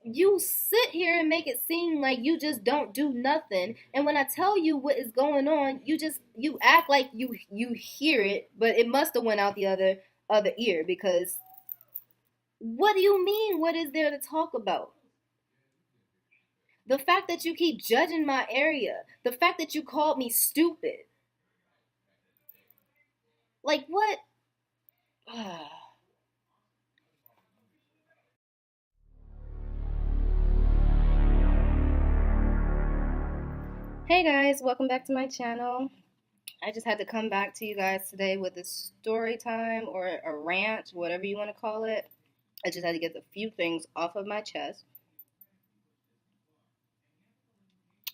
you sit here and make it seem like you just don't do nothing, and when I tell you what is going on, you act like you hear it, but it must have went out the other ear, because what do you mean, what is there to talk about? The fact that you keep judging my area, the fact that you called me stupid, like what? Hey guys, welcome back to my channel. I just had to come back to you guys today with a story time or a rant, whatever you want to call it. I just had to get a few things off of my chest.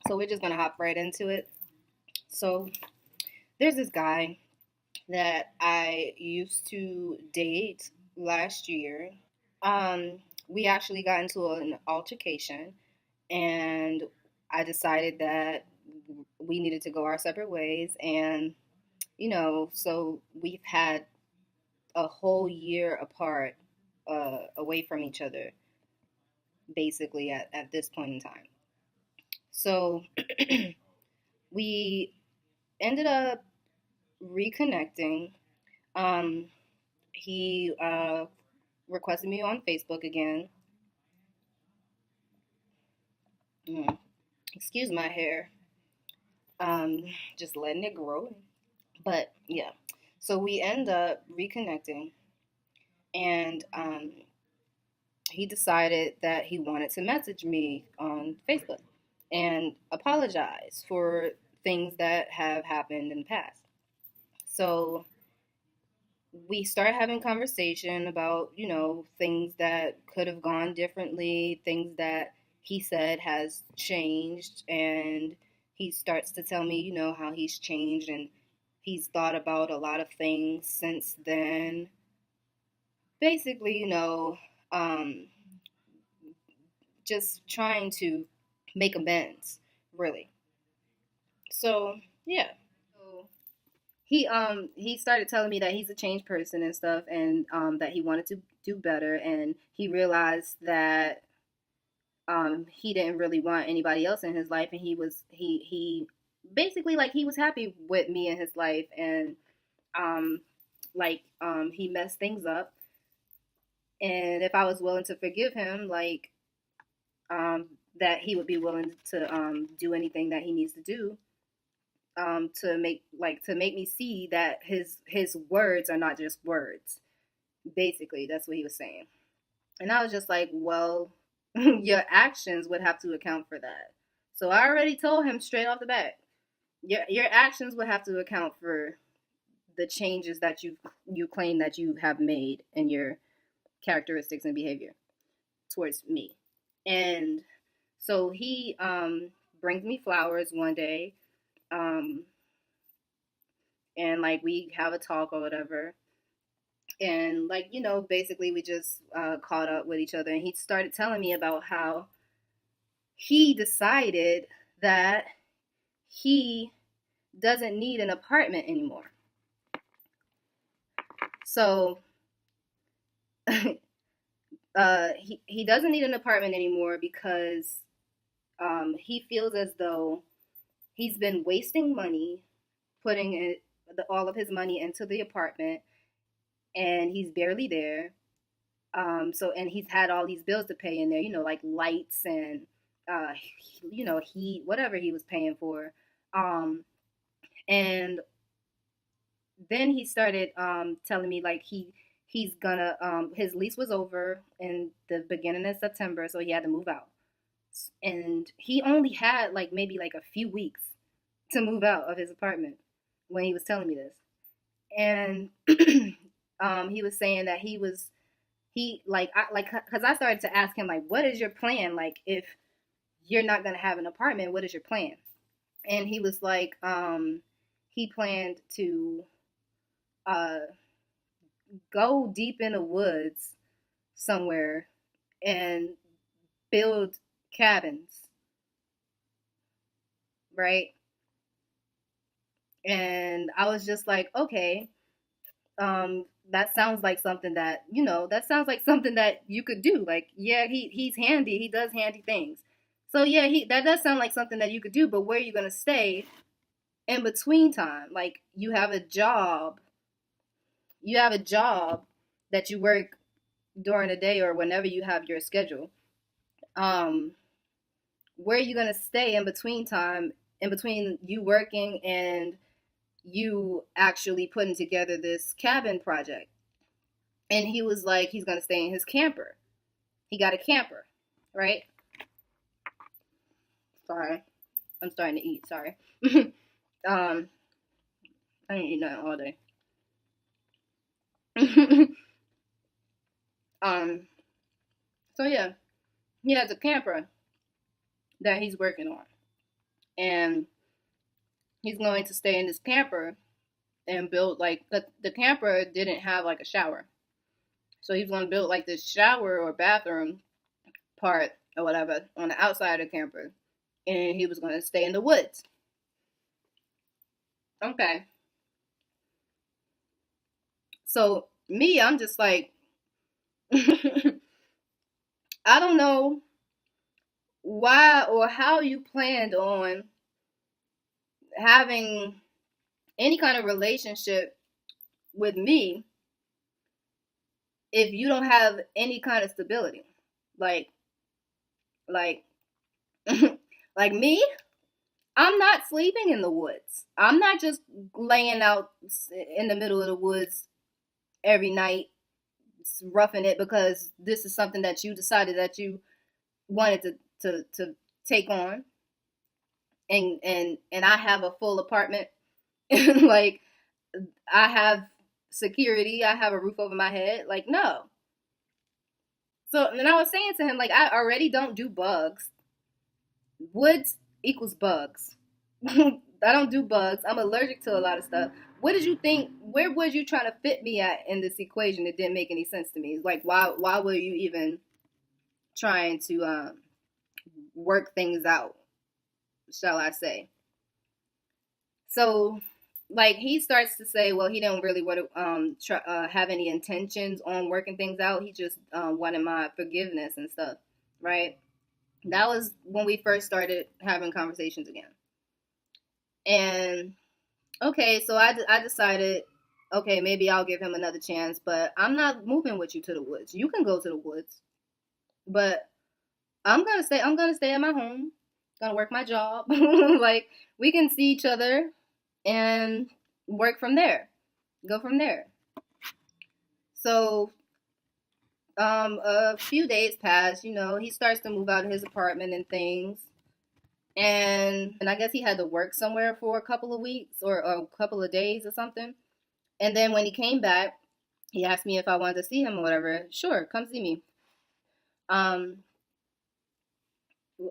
So we're just going to hop right into it. So there's this guy that I used to date last year. We actually got into an altercation, and I decided that we needed to go our separate ways. And, so we've had a whole year apart, away from each other, basically, at this point in time. So we ended up reconnecting. Um, he requested me on Facebook again. Excuse my hair. Um, just letting it grow. But yeah, so we end up reconnecting, and he decided that he wanted to message me on Facebook and apologize for things that have happened in the past. So we started having conversation about, things that could have gone differently, things that he said has changed, and he starts to tell me, how he's changed and he's thought about a lot of things since then. Basically, um, just trying to make amends, really. So yeah. So he started telling me that he's a changed person and stuff, and that he wanted to do better, and he realized that he didn't really want anybody else in his life, and he basically, like, he was happy with me in his life, and um he messed things up, and if I was willing to forgive him, like, um that he would be willing to do anything that he needs to do, to make me see that his words are not just words. Basically, that's what he was saying. And I was just like, well, your actions would have to account for that. So I already told him straight off the bat, your actions would have to account for the changes that you claim that you have made in your characteristics and behavior towards me. And so he brings me flowers one day, um, and, like, we have a talk or whatever, and, like, basically we just caught up with each other, and he started telling me about how he decided that he doesn't need an apartment anymore. So he doesn't need an apartment anymore because he feels as though he's been wasting money, putting all of his money into the apartment, and he's barely there. And he's had all these bills to pay in there, like lights and uh, heat, whatever he was paying for. Um, and then he started telling me, like, he's gonna his lease was over in the beginning of September, so he had to move out, and he only had, like, maybe like a few weeks to move out of his apartment when he was telling me this. And he was saying that he like I like because I started to ask him, like, what is your plan, like, if you're not gonna have an apartment, what is your plan? And he was like, he planned to uh go deep in the woods somewhere and build cabins, right? And I was just like, okay, that sounds like something that, that sounds like something that you could do. Like, yeah, he's handy. He does handy things. So yeah, that does sound like something that you could do. But where are you gonna stay in between time? Like, you have a job. You have a job that you work during the day or whenever you have your schedule. Um, where are you gonna stay in between time? In between you working and you actually putting together this cabin project. And he was like, he's gonna stay in his camper. He got a camper, right? Sorry, I'm starting to eat. Sorry. I ain't eating nothing all day. um. So yeah, he has a camper that he's working on, and he's going to stay in this camper and build like the camper didn't have like a shower, so he's going to build like this shower or bathroom part or whatever on the outside of the camper, and he was going to stay in the woods. Okay, so me, I'm just like, I don't know why or how you planned on having any kind of relationship with me if you don't have any kind of stability. Like, like, like me, I'm not sleeping in the woods. I'm not just laying out in the middle of the woods every night, roughing it because this is something that you decided that you wanted to take on, and I have a full apartment. Like, I have security, I have a roof over my head. Like, no. So, and I was saying to him, like, I already don't do bugs. Woods equals bugs. I don't do bugs. I'm allergic to a lot of stuff. What did you think? Where was you trying to fit me at in this equation? It didn't make any sense to me. Like, why were you even trying to work things out? Shall I say? So, like, he starts to say, well, he didn't really want to have any intentions on working things out. He just wanted my forgiveness and stuff, right? That was when we first started having conversations again. And okay, so I decided, okay, maybe I'll give him another chance, but I'm not moving with you to the woods. You can go to the woods, but I'm gonna stay at my home, gonna work my job. Like, we can see each other and work from there. Go from there. So a few days pass, he starts to move out of his apartment and things. And I guess he had to work somewhere for a couple of weeks or a couple of days or something. And then when he came back, he asked me if I wanted to see him or whatever. Sure, come see me. Um,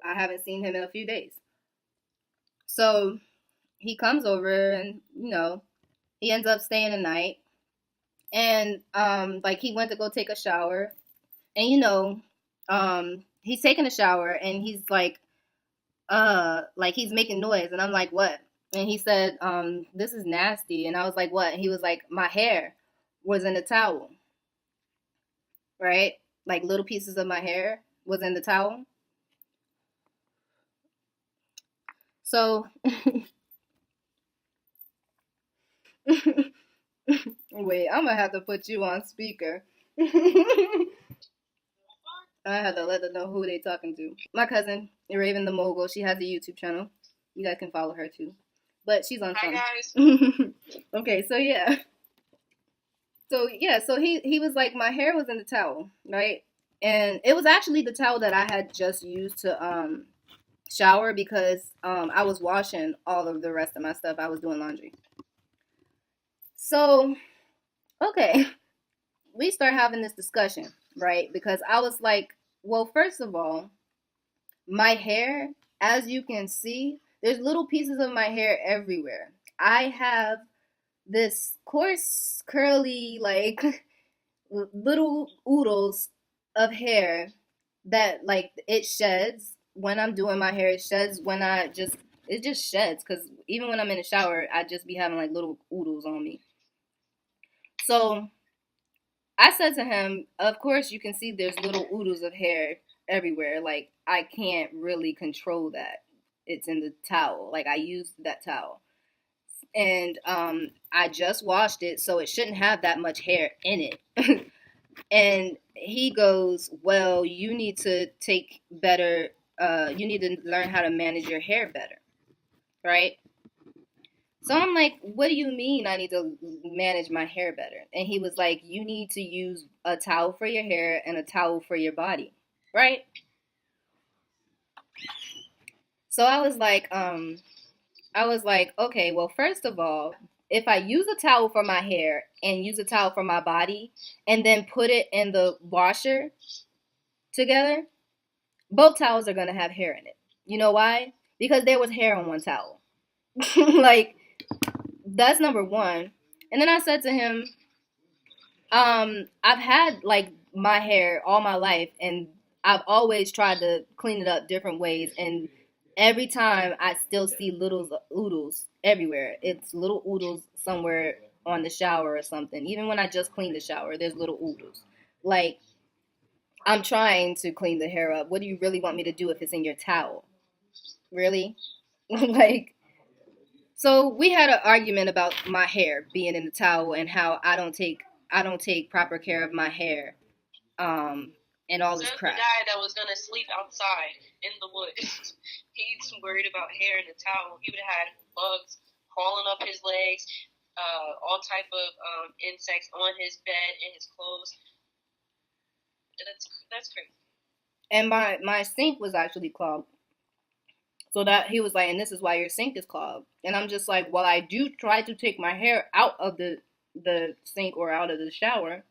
I haven't seen him in a few days. So he comes over and, he ends up staying the night. And like, he went to go take a shower. And he's taking a shower and he's like he's making noise, and I'm like, what? And he said, this is nasty. And I was like, what? And he was like, my hair was in the towel, right? Like, little pieces of my hair was in the towel. So wait, I'm gonna have to put you on speaker. I had to let them know who they talking to. My cousin, Raven the Mogul, she has a YouTube channel. You guys can follow her too. But she's on phone. Hi guys. Okay, so yeah. So yeah, so he was like, my hair was in the towel, right? And it was actually the towel that I had just used to shower because I was washing all of the rest of my stuff. I was doing laundry. So, okay, we start having this discussion, right? Because I was like, well, first of all, my hair, as you can see, there's little pieces of my hair everywhere. I have this coarse, curly, like, little oodles of hair that, like, it sheds when I'm doing my hair. It sheds when it just sheds because even when I'm in the shower, I just be having like little oodles on me. So I said to him, of course you can see there's little oodles of hair everywhere. Like I can't really control that. It's in the towel. Like I used that towel. And I just washed it, so it shouldn't have that much hair in it. And he goes, well, you need to take better, you need to learn how to manage your hair better, right? So I'm like, what do you mean I need to manage my hair better? And he was like, you need to use a towel for your hair and a towel for your body, right? So I was like, okay, well, first of all, if I use a towel for my hair and use a towel for my body and then put it in the washer together, both towels are going to have hair in it. You know why? Because there was hair on one towel. Like, that's number one. And then I said to him, I've had like my hair all my life, and I've always tried to clean it up different ways, and every time I still see little oodles everywhere. It's little oodles somewhere on the shower or something. Even when I just cleaned the shower, there's little oodles. Like I'm trying to clean the hair up. What do you really want me to do if it's in your towel? Really? Like so we had an argument about my hair being in the towel and how I don't take proper care of my hair and all this crap. The guy that was gonna sleep outside in the woods. He's worried about hair in the towel. He would have had bugs crawling up his legs, all type of insects on his bed, in his clothes. That's crazy. And my sink was actually clogged. So that he was like, and this is why your sink is clogged. And I'm just like, well, I do try to take my hair out of the sink or out of the shower,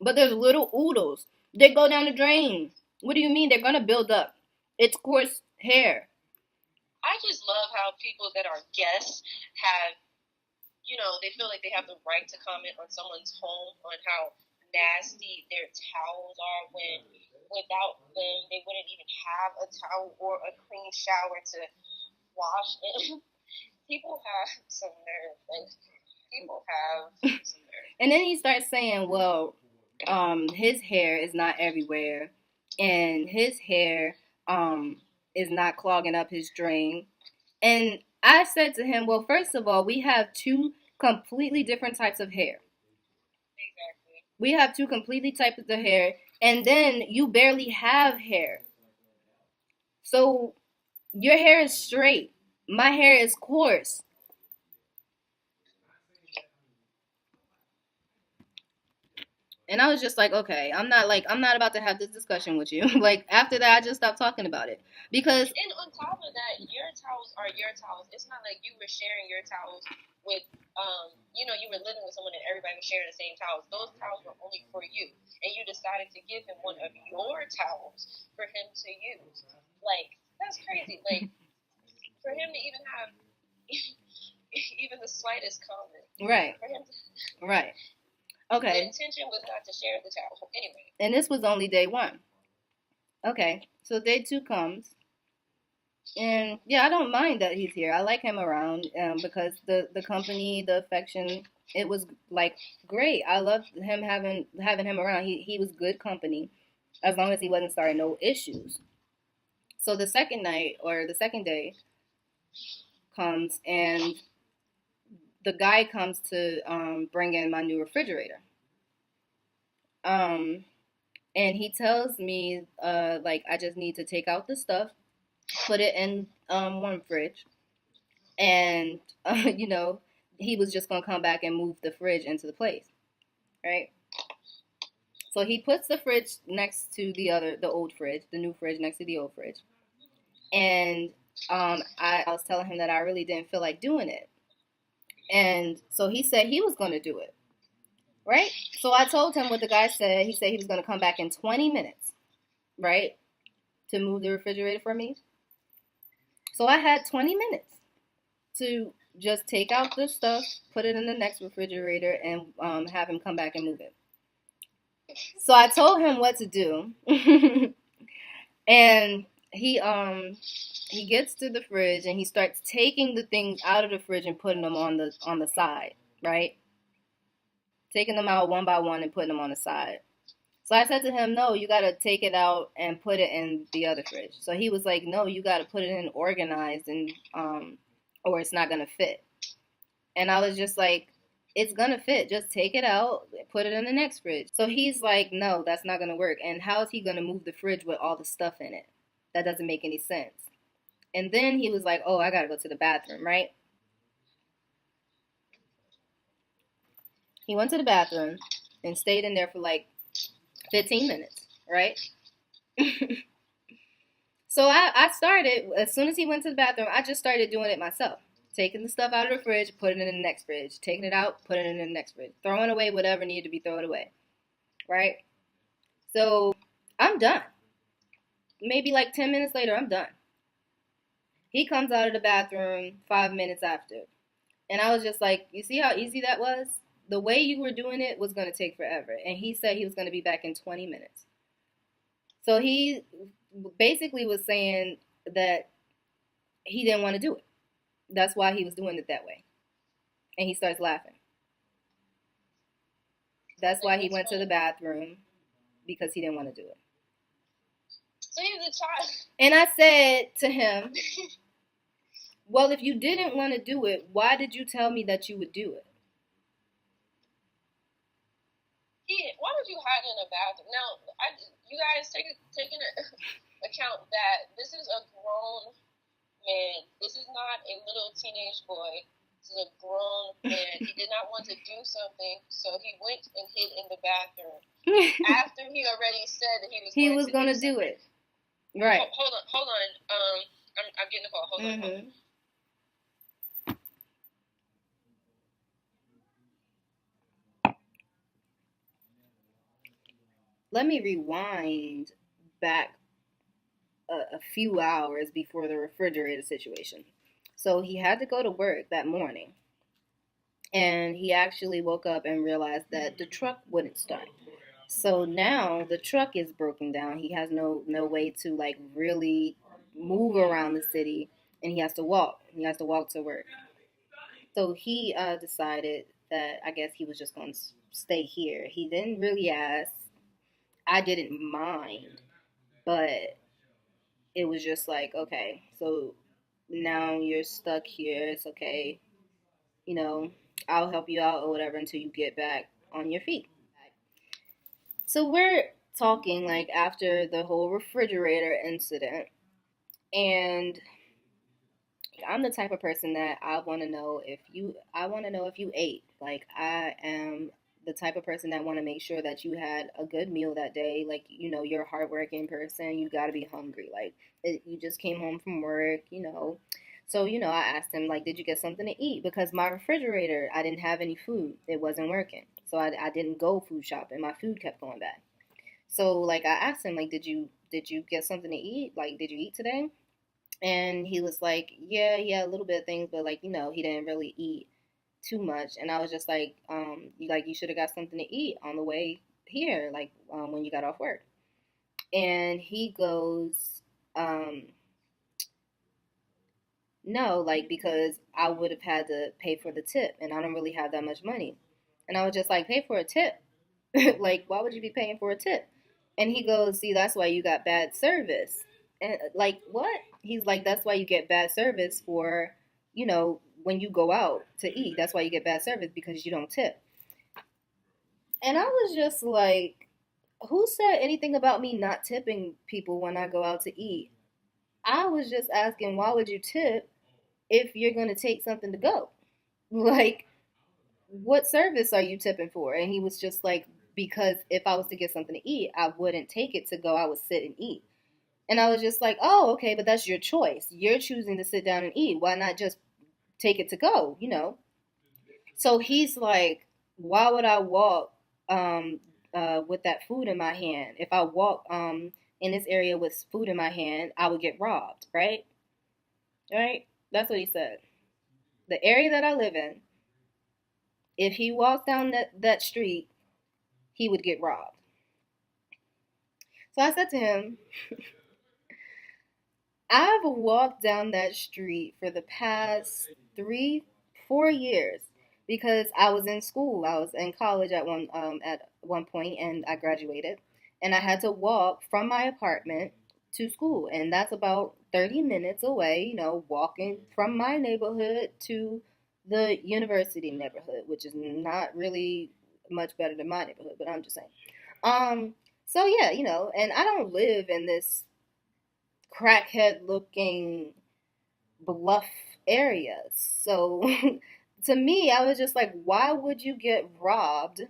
but there's little oodles. They go down the drain. What do you mean they're gonna build up? It's coarse hair. I just love how people that are guests have, they feel like they have the right to comment on someone's home, on how nasty their towels are, when without them they wouldn't even have a towel or a clean shower to wash in. People have some nerve. Like, people have some nerve. And then he starts saying, well, his hair is not everywhere, and his hair is not clogging up his drain. And I said to him, well, first of all, we have two completely different types of hair. Exactly. We have two completely types of hair, and then you barely have hair. So your hair is straight. My hair is coarse. And I was just like, okay, I'm not about to have this discussion with you. Like after that, I just stopped talking about it because And on top of that, your towels are your towels. It's not like you were sharing your towels with, you were living with someone and everybody was sharing the same towels. Those towels were only for you, and you decided to give him one of your towels for him to use. Like, that's crazy. Like, for him to even have even the slightest comment. right, For him to, right. the Okay. intention was not to share the towel. Anyway, And this was only day one. Okay. So day two comes. And yeah, I don't mind that he's here. I like him around because the company, the affection, it was like great. I loved him having him around. He was good company as long as he wasn't starting no issues. So the second night or the second day comes and the guy comes to bring in my new refrigerator. Um, and he tells me like I just need to take out the stuff, put it in one fridge, and he was just gonna come back and move the fridge into the place, right? So he puts the fridge next to the old fridge, the new fridge next to the old fridge, and I was telling him that I really didn't feel like doing it, and so he said he was gonna do it, right? So I told him what the guy said. He said he was gonna come back in 20 minutes, right, to move the refrigerator for me. So I had 20 minutes to just take out the stuff, put it in the next refrigerator, and have him come back and move it. So I told him what to do, and he gets to the fridge and he starts taking the things out of the fridge and putting them on the side, right? taking them out one by one and putting them on the side. So I said to him, no, you got to take it out and put it in the other fridge. So he was like, no, you got to put it in organized and or it's not going to fit. And I was just like, it's going to fit. Just take it out, put it in the next fridge. So he's like, no, that's not going to work. And how is he going to move the fridge with all the stuff in it? That doesn't make any sense. And then he was like, oh, I got to go to the bathroom, right? He went to the bathroom and stayed in there for like 15 minutes, right? So I started, as soon as he went to the bathroom, I just started doing it myself. Taking the stuff out of the fridge, putting it in the next fridge. Taking it out, putting it in the next fridge. Throwing away whatever needed to be thrown away, right? So I'm done. Maybe like 10 minutes later, I'm done. He comes out of the bathroom 5 minutes after. And I was just like, you see how easy that was? The way you were doing it was going to take forever. And he said he was going to be back in 20 minutes. So he basically was saying that he didn't want to do it. That's why he was doing it that way. And he starts laughing. That's why he went to the bathroom, because he didn't want to do it. So he's a child. And I said to him, well, if you didn't want to do it, why did you tell me that you would do it? Why would you hide in a bathroom? Now, you guys take into account that this is a grown man. This is not a little teenage boy. This is a grown man. He did not want to do something, so he went and hid in the bathroom after he already said that he was going to do it. Right. Hold on. I'm getting a call. Hold on. Let me rewind back a few hours before the refrigerator situation. So he had to go to work that morning, and he actually woke up and realized that the truck wouldn't start. So now the truck is broken down. He has no way to like really move around the city, and he has to walk. He has to walk to work. So he decided that I guess he was just going to stay here. He didn't really ask. I didn't mind, but it was just like, okay, so now you're stuck here. It's okay. You know, I'll help you out or whatever until you get back on your feet. So we're talking like after the whole refrigerator incident, and I'm the type of person that I want to know if you ate. Like I am the type of person that want to make sure that you had a good meal that day. Like, you're a hardworking person. You got to be hungry. Like you just came home from work. So, I asked him, like, did you get something to eat? Because my refrigerator, I didn't have any food. It wasn't working. So I didn't go food shopping. My food kept going bad. So, like, I asked him, like, did you get something to eat? Like, did you eat today? And he was like, yeah, he had a little bit of things, but, like, he didn't really eat too much. And I was just like, you should have got something to eat on the way here, like, when you got off work. And he goes, no, like, because I would have had to pay for the tip, and I don't really have that much money. And I was just like, pay for a tip? Like, why would you be paying for a tip? And he goes, see, that's why you got bad service. And like, what? He's like, that's why you get bad service for, when you go out to eat. That's why you get bad service, because you don't tip. And I was just like, who said anything about me not tipping people when I go out to eat? I was just asking, why would you tip if you're going to take something to go? Like, what service are you tipping for? And he was just like, because if I was to get something to eat, I wouldn't take it to go. I would sit and eat. And I was just like, oh, okay, but that's your choice. You're choosing to sit down and eat. Why not just take it to go, So he's like, why would I walk with that food in my hand? If I walk in this area with food in my hand, I would get robbed, right? Right? That's what he said. The area that I live in, if he walked down that street, he would get robbed. So I said to him, I've walked down that street for the past 3-4 years because I was in school. I was in college at one point, and I graduated, and I had to walk from my apartment to school, and that's about 30 minutes away. Walking from my neighborhood to the university neighborhood, which is not really much better than my neighborhood, but I'm just saying. Um, so yeah, and I don't live in this crackhead looking bluff areas. So to me, I was just like, why would you get robbed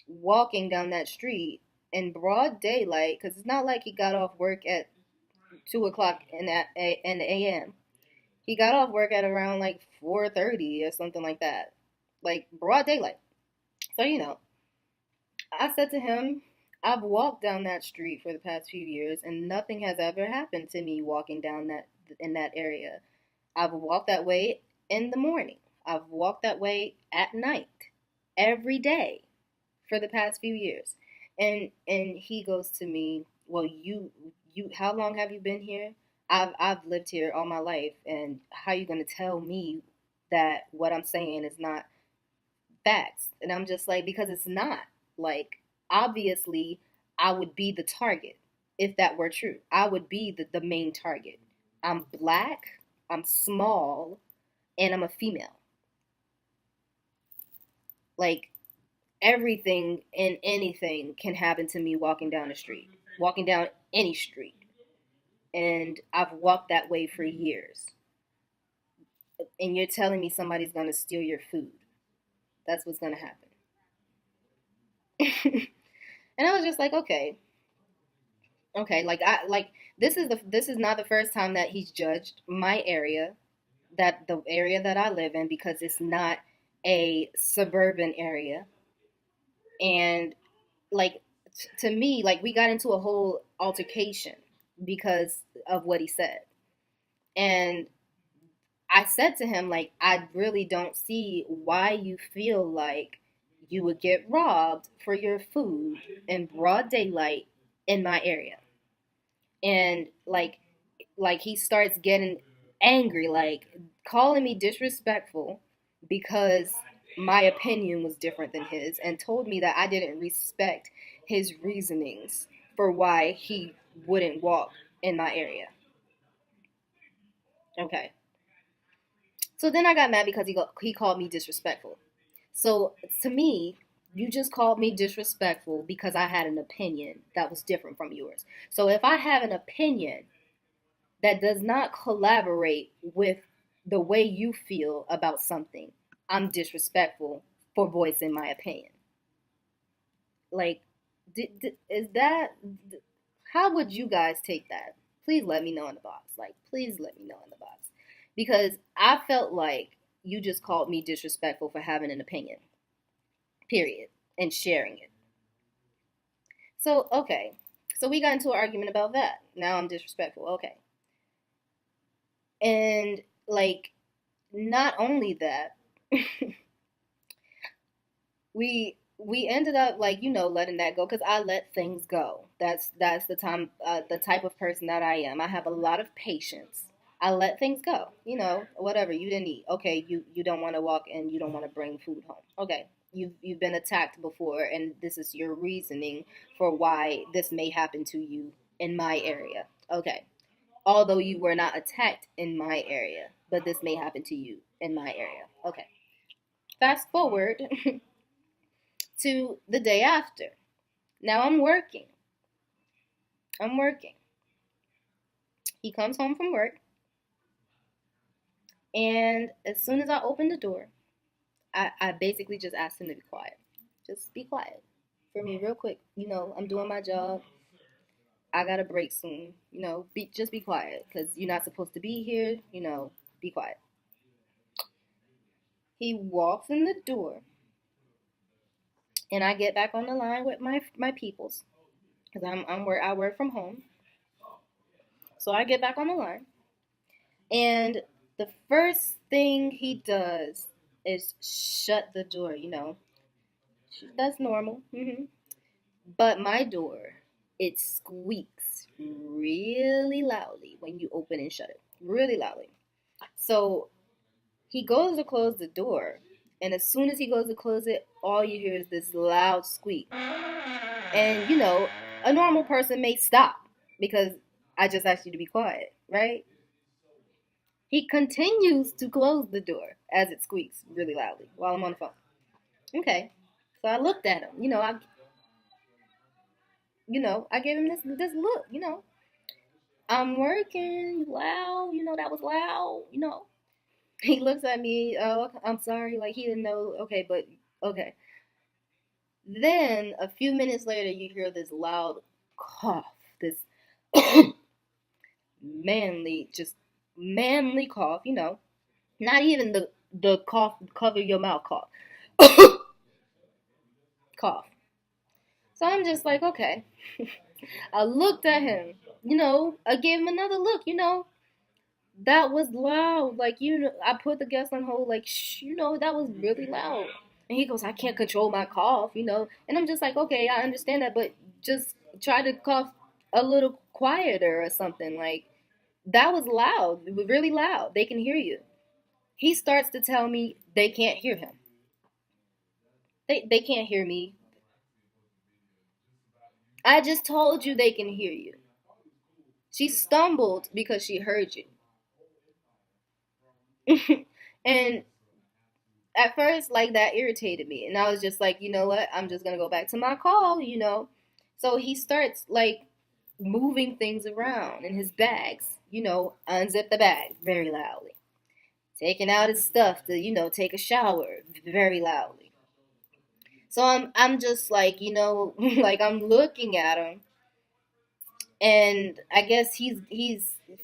walking down that street in broad daylight? Because it's not like he got off work at 2 o'clock in the a.m. He got off work at around like 4:30 or something like that, like broad daylight. So I said to him, I've walked down that street for the past few years, and nothing has ever happened to me walking down that in that area. I've walked that way in the morning. I've walked that way at night, every day for the past few years. And he goes to me, well, you how long have you been here? I've lived here all my life, and how are you going to tell me that what I'm saying is not facts? And I'm just like, because it's not. Like, obviously, I would be the target if that were true. I would be the main target. I'm black, I'm small, and I'm a female. Like, everything and anything can happen to me walking down the street, walking down any street. And I've walked that way for years. And you're telling me somebody's going to steal your food. That's what's going to happen. And I was just like, okay. Okay, like this is not the first time that he's judged my area, that the area that I live in, because it's not a suburban area. And like to me, like we got into a whole altercation because of what he said. And I said to him, like, I really don't see why you feel like you would get robbed for your food in broad daylight in my area. And like he starts getting angry, like calling me disrespectful because my opinion was different than his, and told me that I didn't respect his reasonings for why he wouldn't walk in my area. Okay. So then I got mad because he called me disrespectful. So to me, you just called me disrespectful because I had an opinion that was different from yours. So if I have an opinion that does not collaborate with the way you feel about something, I'm disrespectful for voicing my opinion. Like, is that, how would you guys take that? Please let me know in the box. Like, please let me know in the box. Because I felt like you just called me disrespectful for having an opinion, period, and sharing it. So, okay. So we got into an argument about that. Now I'm disrespectful. Okay. And, like, not only that, we ended up, like, letting that go, because I let things go. That's the type of person that I am. I have a lot of patience. I let things go. Whatever, you didn't eat. Okay, you don't want to walk, and you don't want to bring food home. Okay, you've been attacked before, and this is your reasoning for why this may happen to you in my area. Okay, although you were not attacked in my area, but this may happen to you in my area. Okay, fast forward to the day after. Now I'm working. I'm working. He comes home from work, and as soon as I open the door, I basically just asked him to be quiet. Just be quiet for me, real quick. I'm doing my job. I got a break soon. Just be quiet, because you're not supposed to be here. Be quiet. He walks in the door, and I get back on the line with my peoples, because I work from home. So I get back on the line, and the first thing he does is shut the door. That's normal. But my door, it squeaks really loudly when you open and shut it, really loudly. So he goes to close the door, And as soon as he goes to close it, all you hear is this loud squeak. And, a normal person may stop because I just asked you to be quiet, right? He continues to close the door as it squeaks really loudly while I'm on the phone. Okay. So I looked at him. I gave him this look, I'm working loud, that was loud. He looks at me, oh, I'm sorry, like he didn't know. Okay, but okay. Then a few minutes later, you hear this loud cough, this just manly cough. Not even the cough cover your mouth cough, cough. So I'm just like, okay. I looked at him. I gave him another look. That was loud. Like, I put the guest on hold. Like, shh, that was really loud. And he goes, I can't control my cough. And I'm just like, okay, I understand that, but just try to cough a little quieter or something. Like, that was loud. It was really loud. They can hear you. He starts to tell me they can't hear him. They can't hear me. I just told you they can hear you. She stumbled because she heard you. And at first, like, that irritated me. And I was just like, you know what? I'm just going to go back to my call. So he starts, like, moving things around in his bags, unzip the bag very loudly. Taking out his stuff to, take a shower very loudly. So I'm just like, like I'm looking at him, and I guess he's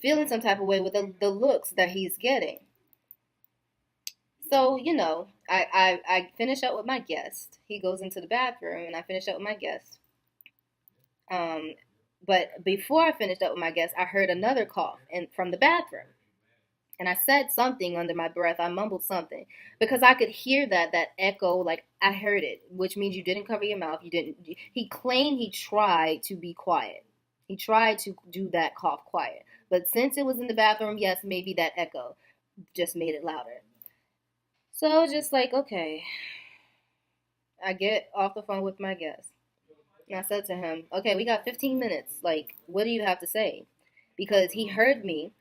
feeling some type of way with the looks that he's getting. So, I finish up with my guest. He goes into the bathroom, and I finish up with my guest. Um, but before I finished up with my guest, I heard another cough from the bathroom. And I said something under my breath. I mumbled something because I could hear that echo. Like, I heard it, which means you didn't cover your mouth. You didn't. He claimed he tried to be quiet. He tried to do that cough quiet. But since it was in the bathroom, yes, maybe that echo just made it louder. So just like, okay, I get off the phone with my guest. And I said to him, okay, we got 15 minutes. Like, what do you have to say? Because he heard me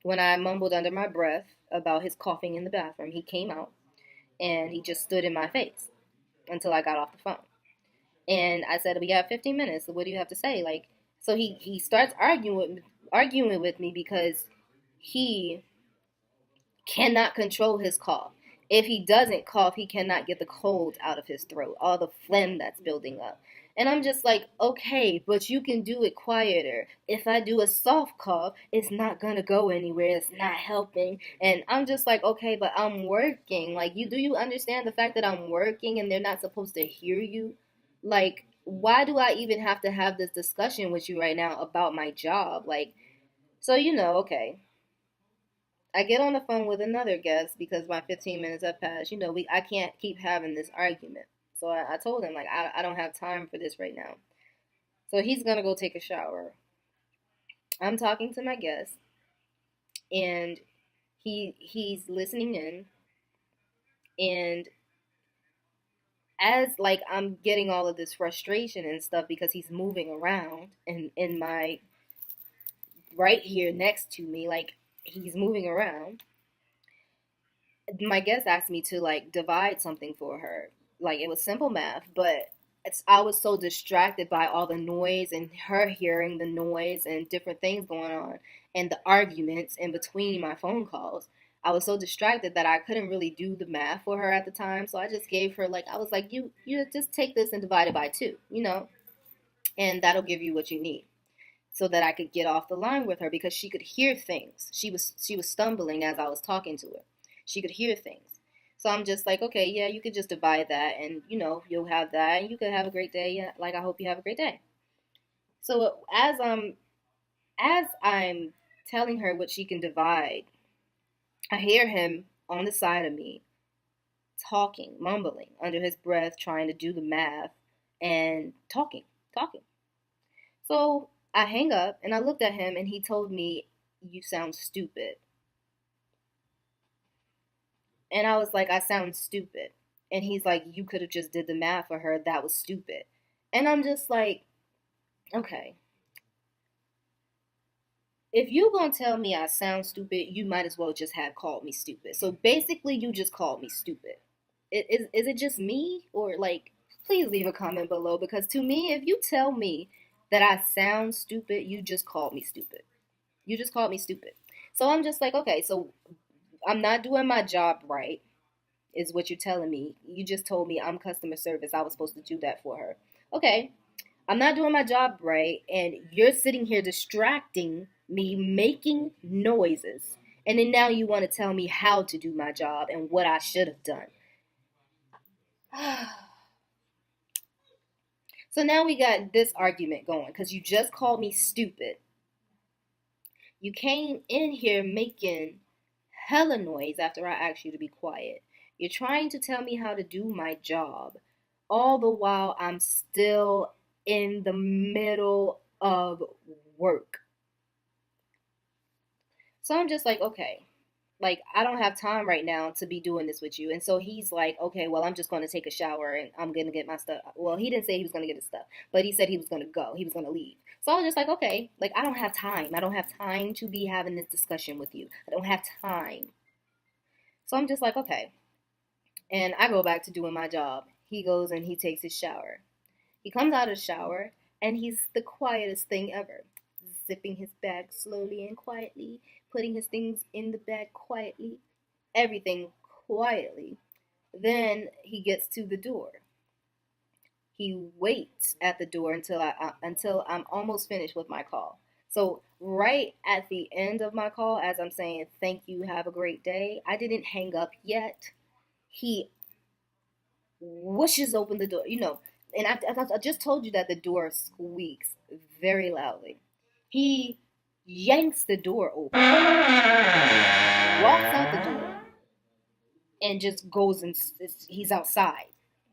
when I mumbled under my breath about his coughing in the bathroom. He came out and he just stood in my face until I got off the phone. And I said, we got 15 minutes. So what do you have to say? Like, so he starts arguing with me because he cannot control his cough. If he doesn't cough, he cannot get the cold out of his throat, all the phlegm that's building up. And I'm just like, okay, but you can do it quieter. If I do a soft cough, it's not gonna go anywhere. It's not helping. And I'm just like, okay, but I'm working. Like, do you understand the fact that I'm working and they're not supposed to hear you? Like, why do I even have to have this discussion with you right now about my job? Like, so okay. I get on the phone with another guest because my 15 minutes have passed. I can't keep having this argument. So I told him, like, I don't have time for this right now. So he's going to go take a shower. I'm talking to my guest, and he's listening in. And as, like, I'm getting all of this frustration and stuff because he's moving around in my right here next to me, like, he's moving around. My guest asked me to, like, divide something for her. Like, it was simple math, but I was so distracted by all the noise and her hearing the noise and different things going on and the arguments in between my phone calls. I was so distracted that I couldn't really do the math for her at the time. So I just gave her, like, I was like, you just take this and divide it by two, and that'll give you what you need, so that I could get off the line with her because she could hear things. She was stumbling as I was talking to her. She could hear things. So I'm just like, okay, yeah, you could just divide that, and you'll have that, and you could have a great day. Yeah, like, I hope you have a great day. So as I'm telling her what she can divide, I hear him on the side of me talking, mumbling under his breath, trying to do the math and talking. So I hang up and I looked at him and he told me, "You sound stupid." And I was like, I sound stupid. And he's like, you could have just did the math for her. That was stupid. And I'm just like, okay. If you gonna tell me I sound stupid, you might as well just have called me stupid. So basically, you just called me stupid. Is it just me? Or like, please leave a comment below, because to me, if you tell me that I sound stupid, you just called me stupid. You just called me stupid. So I'm just like, okay, so I'm not doing my job right, is what you're telling me. You just told me I'm customer service. I was supposed to do that for her. Okay, I'm not doing my job right, and you're sitting here distracting me, making noises. And then now you want to tell me how to do my job and what I should have done. So now we got this argument going because you just called me stupid. You came in here making hella noise after I asked you to be quiet. You're trying to tell me how to do my job, all the while I'm still in the middle of work. So I'm just like, okay, like I don't have time right now to be doing this with you. And so he's like, okay, well, I'm just going to take a shower and I'm going to get my stuff. Well, he didn't say he was going to get his stuff, but he said he was going to go. He was going to leave. So I was just like, okay, like I don't have time. I don't have time to be having this discussion with you. I don't have time. So I'm just like, okay. And I go back to doing my job. He goes and he takes his shower. He comes out of the shower and he's the quietest thing ever. Zipping his bag slowly and quietly, putting his things in the bag quietly, everything quietly. Then he gets to the door. He waits at the door until I'm almost finished with my call. So right at the end of my call, as I'm saying thank you, have a great day, I didn't hang up yet. He whooshes open the door, and I just told you that the door squeaks very loudly. He yanks the door open, walks out the door, and just goes and he's outside.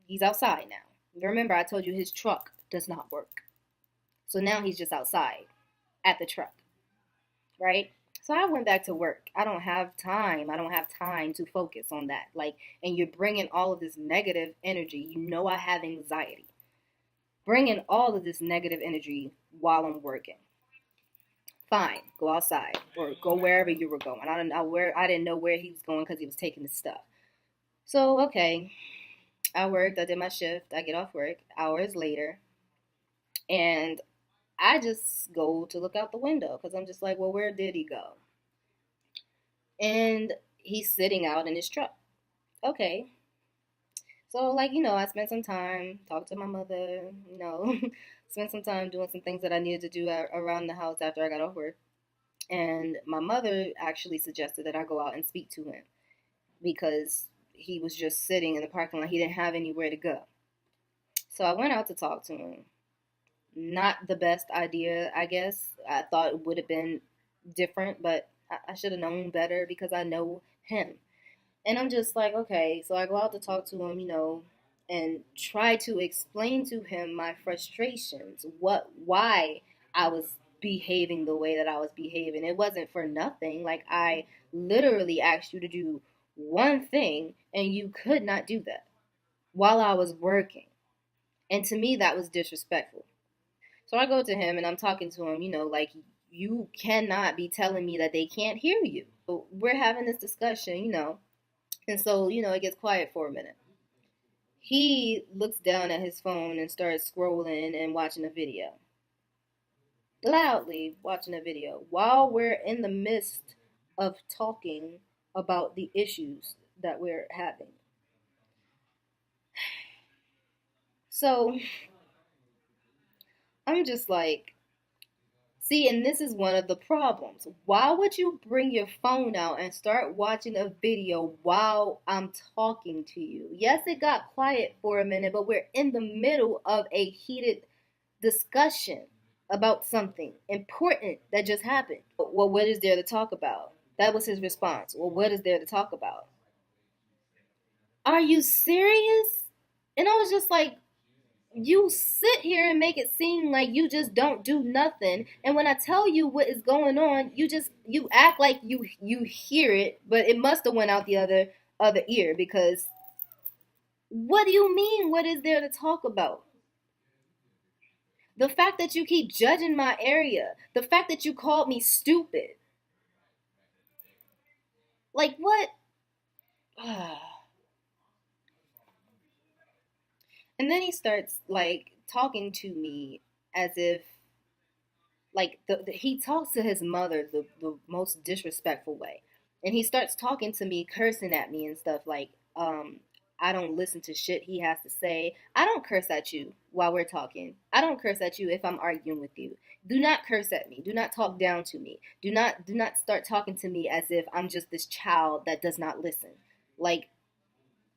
He's outside now. Remember, I told you his truck does not work. So now he's just outside at the truck, right? So I went back to work. I don't have time. I don't have time to focus on that. And you're bringing all of this negative energy. You know I have anxiety. Bringing all of this negative energy while I'm working. Fine, go outside or go wherever you were going. I didn't know where he was going because he was taking his stuff. So okay, I worked. I did my shift. I get off work hours later, and I just go to look out the window because I'm just like, well, where did he go? And he's sitting out in his truck. Okay. So, I spent some time, talked to my mother, spent some time doing some things that I needed to do around the house after I got off work. And my mother actually suggested that I go out and speak to him because he was just sitting in the parking lot. He didn't have anywhere to go. So I went out to talk to him. Not the best idea, I guess. I thought it would have been different, but I should have known better because I know him. And I'm just like, okay. So I go out to talk to him, and try to explain to him my frustrations, why I was behaving the way that I was behaving. It wasn't for nothing. Like, I literally asked you to do one thing and you could not do that while I was working. And to me, that was disrespectful. So I go to him and I'm talking to him, like, you cannot be telling me that they can't hear you. So we're having this discussion, and so, it gets quiet for a minute. He looks down at his phone and starts scrolling and watching a video. Loudly watching a video while we're in the midst of talking about the issues that we're having. So I'm just like, see, and this is one of the problems. Why would you bring your phone out and start watching a video while I'm talking to you? Yes, it got quiet for a minute, but we're in the middle of a heated discussion about something important that just happened. Well, what is there to talk about? That was his response. Well, what is there to talk about? Are you serious? And I was just like, you sit here and make it seem like you just don't do nothing, and when I tell you what is going on, you act like you hear it, but it must have went out the other other ear because what do you mean? What is there to talk about? The fact that you keep judging my area, the fact that you called me stupid. Like what? And then he starts like talking to me as if like he talks to his mother the most disrespectful way, and he starts talking to me cursing at me and stuff like I don't listen to shit he has to say. I don't curse at you while we're talking. I don't curse at you if I'm arguing with you. Do not curse at me. Do not talk down to me. Do not start talking to me as if I'm just this child that does not listen. Like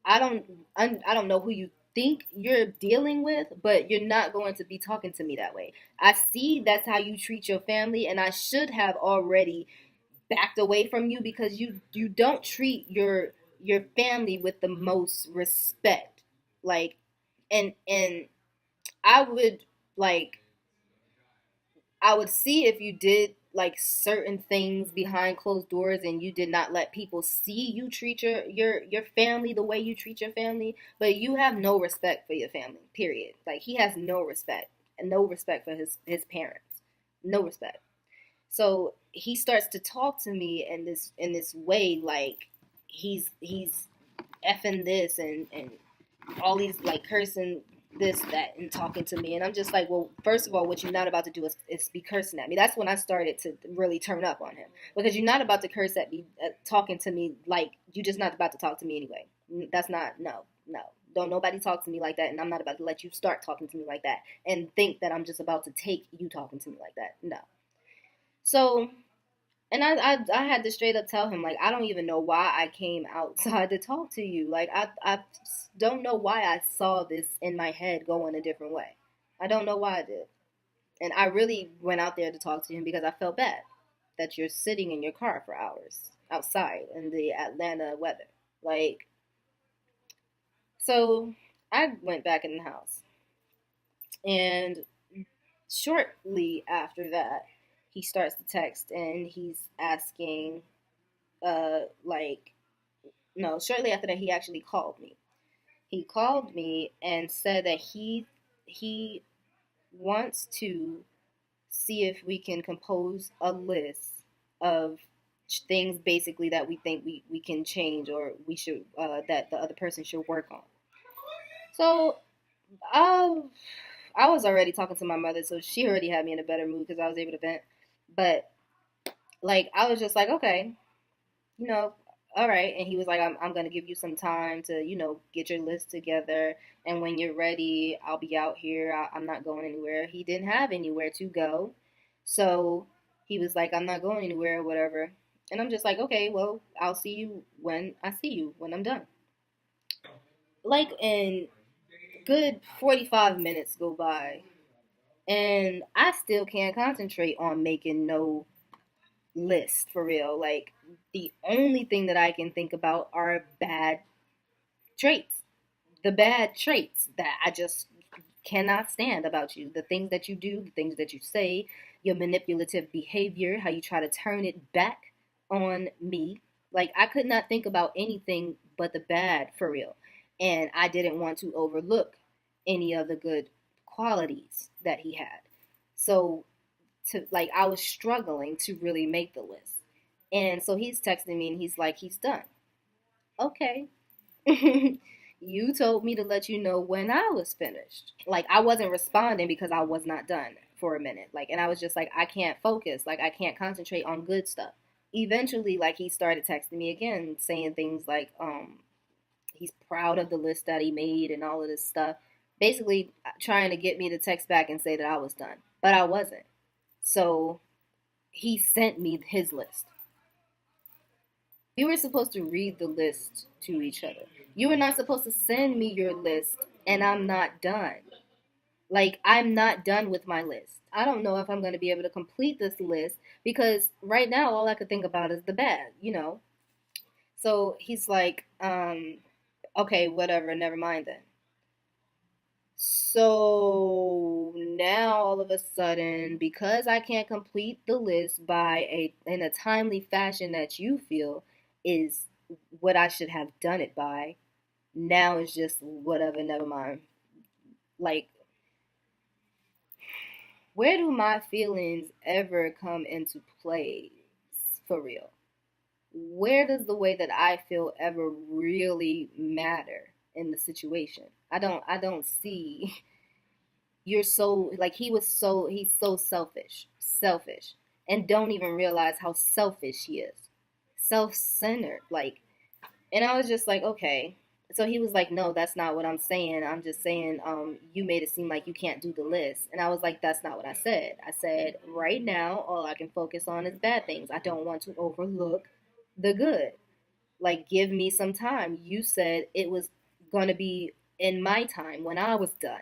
I don't I don't know who you think you're dealing with, but you're not going to be talking to me that way. I see that's how you treat your family, and I should have already backed away from you because you don't treat your family with the most respect. Like and I would like I would see if you did like certain things behind closed doors and you did not let people see you treat your family the way you treat your family, but you have no respect for your family. Period. Like he has no respect and no respect for his parents. No respect. So he starts to talk to me in this way like he's effing this and all these like cursing this, that, and talking to me. And I'm just like, well, first of all, what you're not about to do is be cursing at me. That's when I started to really turn up on him. Because you're not about to curse at me, talking to me like you're just not about to talk to me anyway. That's not, no, no. Don't nobody talk to me like that, and I'm not about to let you start talking to me like that and think that I'm just about to take you talking to me like that. No. So and I had to straight up tell him like I don't even know why I came outside to talk to you. Like I don't know why I saw this in my head going a different way. I don't know why I did. And I really went out there to talk to him because I felt bad that you're sitting in your car for hours outside in the Atlanta weather. Like so I went back in the house and shortly after that he starts to text and he's asking like no, shortly after that, he actually called me. He called me and said that he wants to see if we can compose a list of things basically that we think we can change or we should that the other person should work on. So um, I was already talking to my mother, so she already had me in a better mood because I was able to vent. But like I was just like, okay, you know, all right. And he was like, I'm going to give you some time to, get your list together. And when you're ready, I'll be out here. I'm not going anywhere. He didn't have anywhere to go. So he was like, I'm not going anywhere or whatever. And I'm just like, okay, well, I'll see you when I see you, when I'm done. Like, in good 45 minutes go by. And I still can't concentrate on making no list for real. Like, the only thing that I can think about are bad traits. The bad traits that I just cannot stand about you. The things that you do, the things that you say, your manipulative behavior, how you try to turn it back on me. Like, I could not think about anything but the bad for real. And I didn't want to overlook any of the good qualities that he had. So, I was struggling to really make the list. And so he's texting me and he's like, he's done. Okay. You told me to let you know when I was finished. Like I wasn't responding because I was not done for a minute. Like and I was just like I can't focus. Like I can't concentrate on good stuff. Eventually like he started texting me again saying things like he's proud of the list that he made and all of this stuff. Basically trying to get me to text back and say that I was done. But I wasn't. So he sent me his list. You were supposed to read the list to each other. You were not supposed to send me your list and I'm not done. Like, I'm not done with my list. I don't know if I'm going to be able to complete this list because right now all I could think about is the bad. So he's like, okay, whatever, never mind then. So now all of a sudden, because I can't complete the list by in a timely fashion that you feel is what I should have done it by. Now it's just whatever, never mind. Like, where do my feelings ever come into play for real? Where does the way that I feel ever really matter in the situation? I don't see. You're so like he's so selfish and don't even realize how selfish he is. Self-centered like, and I was just like, okay. So he was like, no, that's not what I'm saying. I'm just saying, you made it seem like you can't do the list. And I was like, that's not what I said. I said, right now, all I can focus on is bad things. I don't want to overlook the good. Like, give me some time. You said it was going to be in my time when I was done.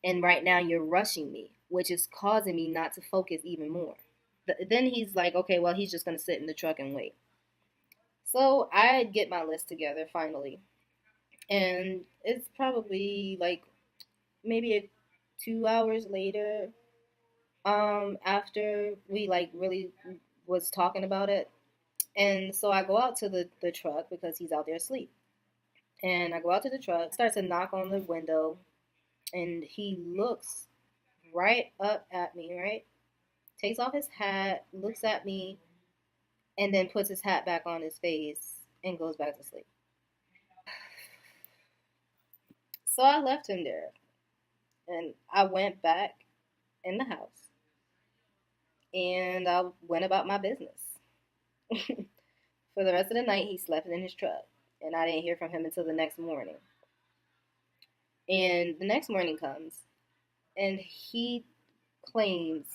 And right now you're rushing me, which is causing me not to focus even more. Then he's like, okay, well, he's just going to sit in the truck and wait. So I get my list together finally, and it's probably like maybe 2 hours later. After we like really was talking about it, and so I go out to the truck because he's out there asleep, and I go out to the truck, starts to knock on the window, and he looks right up at me, right? Takes off his hat, looks at me, and then puts his hat back on his face and goes back to sleep. So I left him there and I went back in the house and I went about my business. For the rest of the night, he slept in his truck and I didn't hear from him until the next morning. And the next morning comes and he claims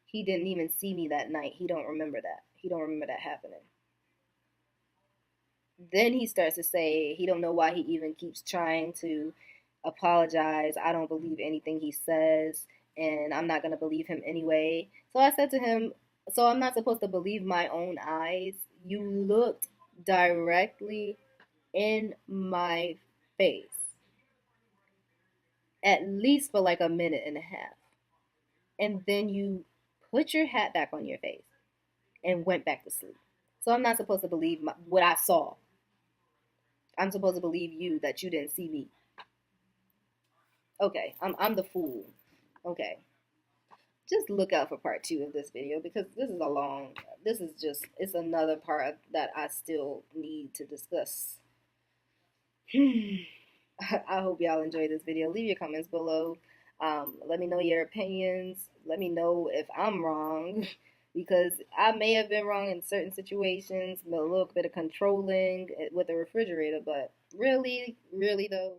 he didn't even see me that night. He don't remember that. He don't remember that happening. Then he starts to say he don't know why he even keeps trying to apologize. I don't believe anything he says, and I'm not gonna believe him anyway. So I said to him, "So I'm not supposed to believe my own eyes? You looked directly in my face, at least for like a minute and a half, and then you put your hat back on your face and went back to sleep. So I'm not supposed to believe what I saw. I'm supposed to believe you that you didn't see me. Okay, I'm the fool. Okay, just look out for part two of this video because this is a long. This is just it's another part that I still need to discuss. I hope y'all enjoyed this video. Leave your comments below. Let me know your opinions. Let me know if I'm wrong because I may have been wrong in certain situations, a little bit of controlling with the refrigerator, but really, really though,